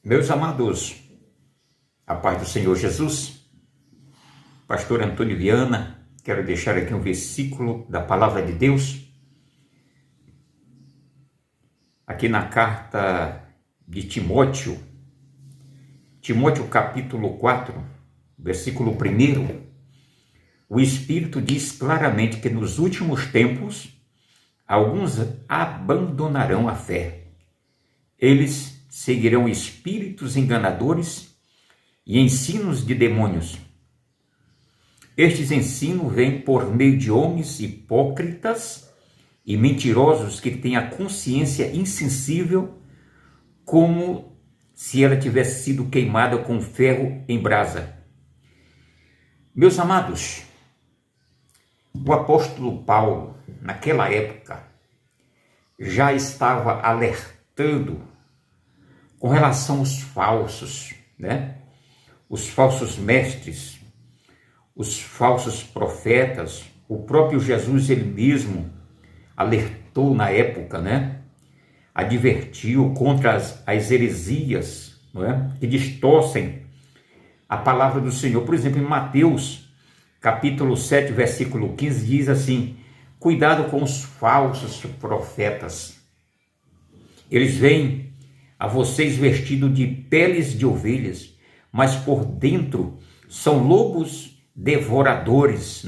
Meus amados, a paz do Senhor Jesus, pastor Antônio Viana, quero deixar aqui um versículo da palavra de Deus, aqui na carta de Timóteo capítulo 4, versículo 1, o Espírito diz claramente que nos últimos tempos, alguns abandonarão a fé. Eles seguirão espíritos enganadores e ensinos de demônios. Estes ensinos vêm por meio de homens hipócritas e mentirosos que têm a consciência insensível, como se ela tivesse sido queimada com ferro em brasa. Meus amados, o apóstolo Paulo, naquela época, já estava alertando com relação aos falsos, Os falsos mestres, os falsos profetas. O próprio Jesus, ele mesmo, alertou na época, Advertiu contra as heresias, que distorcem a palavra do Senhor. Por exemplo, em Mateus, capítulo 7, versículo 15, diz assim: cuidado com os falsos profetas. Eles vêm a vocês vestidos de peles de ovelhas, mas por dentro são lobos devoradores,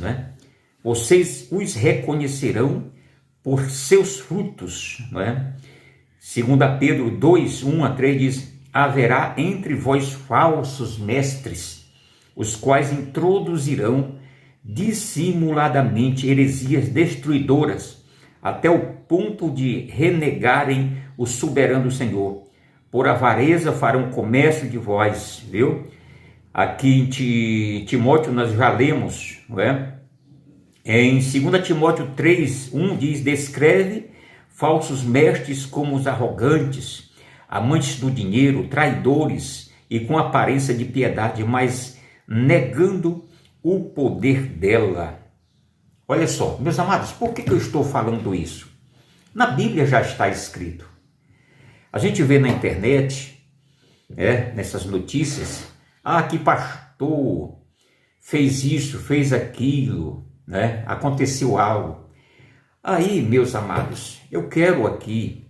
Vocês os reconhecerão por seus frutos, 2 Pedro 2, 1-3 diz: haverá entre vós falsos mestres, os quais introduzirão dissimuladamente heresias destruidoras, até o ponto de renegarem o soberano Senhor. Por avareza farão comércio de vós, viu? Aqui em Timóteo nós já lemos, Em 2 Timóteo 3, 1 diz: descreve falsos mestres como os arrogantes, amantes do dinheiro, traidores e com aparência de piedade, mas negando o poder dela. Olha só, meus amados, por que eu estou falando isso? Na Bíblia já está escrito. A gente vê na internet, nessas notícias, que pastor fez isso, fez aquilo, aconteceu algo. Aí, meus amados, eu quero aqui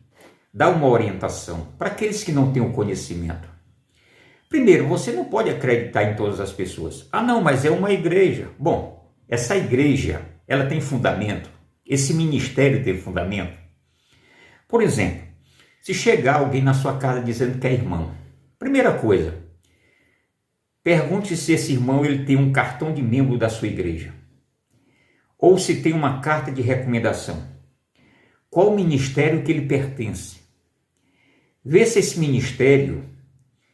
dar uma orientação para aqueles que não têm o conhecimento. Primeiro, você não pode acreditar em todas as pessoas. Não, mas é uma igreja. Bom, essa igreja, ela tem fundamento. Esse ministério tem fundamento. Por exemplo, se chegar alguém na sua casa dizendo que é irmão, primeira coisa, pergunte se esse irmão ele tem um cartão de membro da sua igreja, ou se tem uma carta de recomendação. Qual ministério que ele pertence? Vê se esse ministério,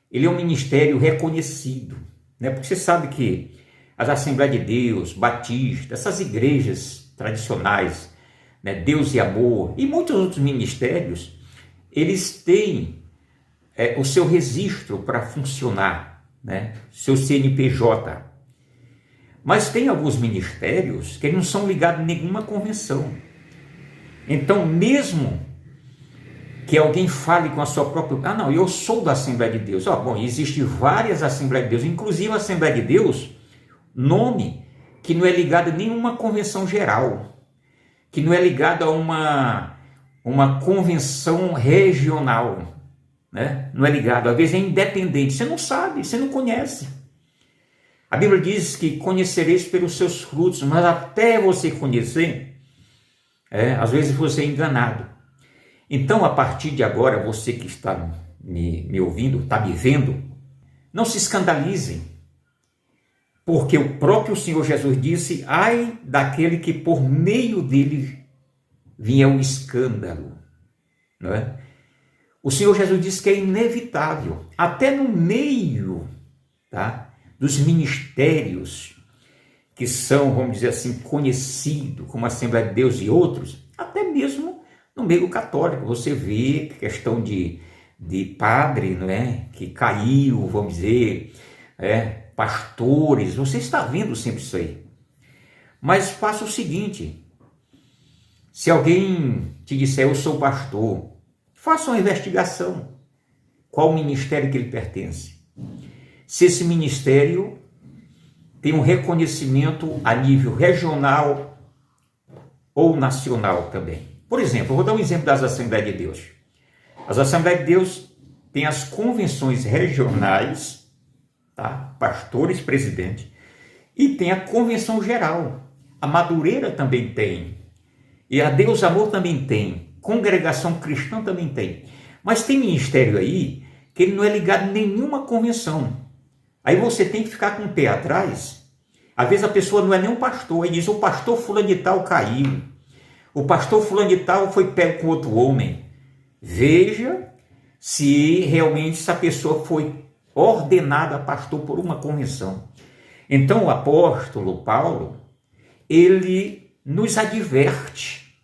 ele é um ministério reconhecido, Porque você sabe que as Assembleias de Deus, Batistas, essas igrejas tradicionais, Deus e Amor e muitos outros ministérios, eles têm o seu registro para funcionar, seu CNPJ. Mas tem alguns ministérios que não são ligados a nenhuma convenção. Então, mesmo que alguém fale com a sua própria... não, eu sou da Assembleia de Deus. Bom, existem várias Assembleias de Deus, inclusive a Assembleia de Deus, nome que não é ligado a nenhuma convenção geral, que não é ligado a uma convenção regional, Não é ligado, às vezes é independente, você não sabe, você não conhece. A Bíblia diz que conhecereis pelos seus frutos, mas até você conhecer, às vezes você é enganado. Então, a partir de agora, você que está me ouvindo, está me vendo, não se escandalizem, porque o próprio Senhor Jesus disse: ai daquele que por meio dele vinha o escândalo, O Senhor Jesus disse que é inevitável, até no meio, dos ministérios que são, vamos dizer assim, conhecidos como a Assembleia de Deus e outros, até mesmo no meio católico, você vê questão de padre, que caiu, vamos dizer, pastores, você está vendo sempre isso aí. Mas faça o seguinte: se alguém te disser eu sou pastor, faça uma investigação. qual ministério que ele pertence. Se esse ministério tem um reconhecimento a nível regional ou nacional também. Por exemplo, eu vou dar um exemplo das Assembleias de Deus. As Assembleias de Deus têm as convenções regionais, tá? Pastores, presidente, e tem a convenção geral. A Madureira também tem, e a Deus Amor também tem, Congregação Cristã também tem. Mas tem ministério aí que ele não é ligado a nenhuma convenção. Aí você tem que ficar com o pé atrás. Às vezes a pessoa não é nem um pastor, aí diz: o pastor fulano de tal caiu, o pastor fulano de tal foi pego com outro homem. Veja se realmente essa pessoa foi ordenada a pastor por uma convenção. Então o apóstolo Paulo, ele nos adverte,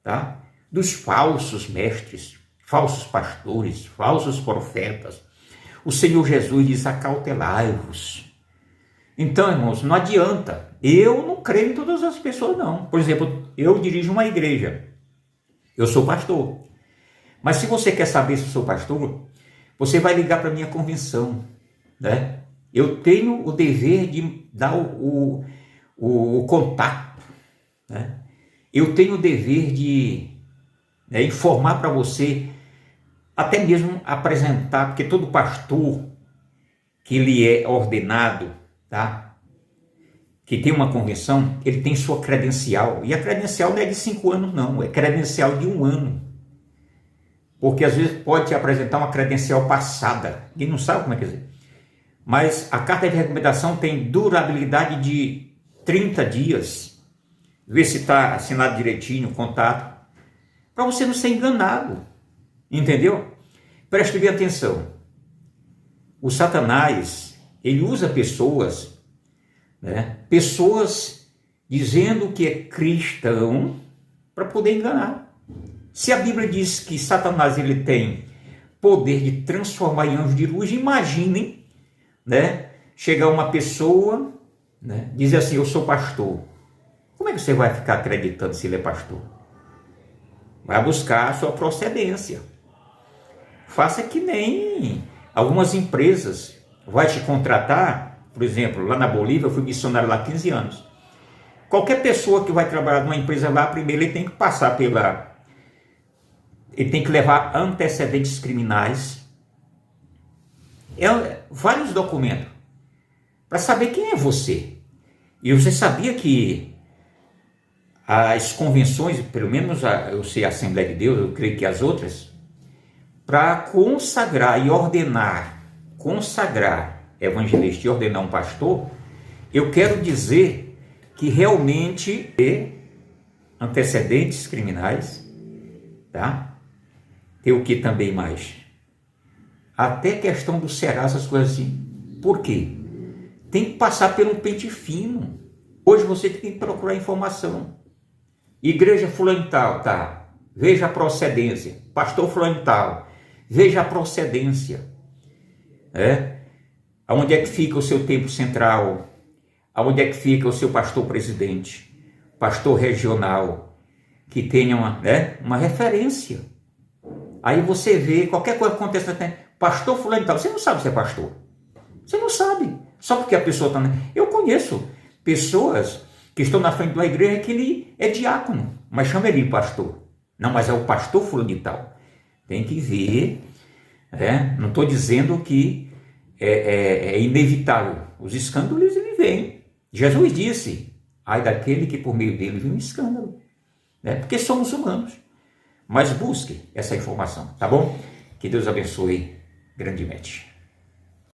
tá? Dos falsos mestres, falsos pastores, falsos profetas. O Senhor Jesus diz: acautelai-vos. Então, irmãos, não adianta. Eu não creio em todas as pessoas, não. Por exemplo, eu dirijo uma igreja. Eu sou pastor. Mas se você quer saber se eu sou pastor, você vai ligar para a minha convenção, né? Eu tenho o dever de dar o contato, né? Eu tenho o dever de informar para você, até mesmo apresentar, porque todo pastor que ele é ordenado, tá? Que tem uma convenção, ele tem sua credencial. E a credencial não é de 5 anos, não. É credencial de 1 ano. Porque às vezes pode te apresentar uma credencial passada. Ninguém não sabe como é que é. Mas a carta de recomendação tem durabilidade de 30 dias. Vê se está assinado direitinho, o contato. Para você não ser enganado. Entendeu? Preste bem atenção. O Satanás, ele usa pessoas, né? Pessoas dizendo que é cristão para poder enganar. Se a Bíblia diz que Satanás ele tem poder de transformar em anjo de luz, imaginem, né? Chegar uma pessoa, né? Dizer assim: eu sou pastor. Como é que você vai ficar acreditando se ele é pastor? Vai buscar a sua procedência. Faça que nem algumas empresas vai te contratar. Por exemplo, lá na Bolívia, eu fui missionário lá há 15 anos. Qualquer pessoa que vai trabalhar numa empresa lá, primeiro ele tem que passar ele tem que levar antecedentes criminais, vários documentos, para saber quem é você. E você sabia que as convenções, pelo menos eu sei a Assembleia de Deus, eu creio que as outras, para consagrar e consagrar evangelista e ordenar um pastor, eu quero dizer que realmente ter antecedentes criminais, tá? Tem o que também mais? Até questão do Serasa, essas coisas assim. Por quê? Tem que passar por um pente fino. Hoje você tem que procurar informação. Igreja fulano tal, tá? Veja a procedência. Pastor fulano tal, veja a procedência. Aonde é que fica o seu templo central? Aonde é que fica o seu pastor presidente? Pastor regional, que tenha uma referência. Aí você vê, qualquer coisa que aconteça, pastor fulano e tal, você não sabe se é pastor. Você não sabe. Só porque a pessoa está... Eu conheço pessoas que estão na frente de uma igreja que ele é diácono, mas chama ele de pastor. Não, mas é o pastor fulano e tal. Tem que ver, não estou dizendo que é inevitável. Os escândalos, ele vem. Jesus disse: ai daquele que por meio dele vem um escândalo. Porque somos humanos. Mas busque essa informação, tá bom? Que Deus abençoe grandemente.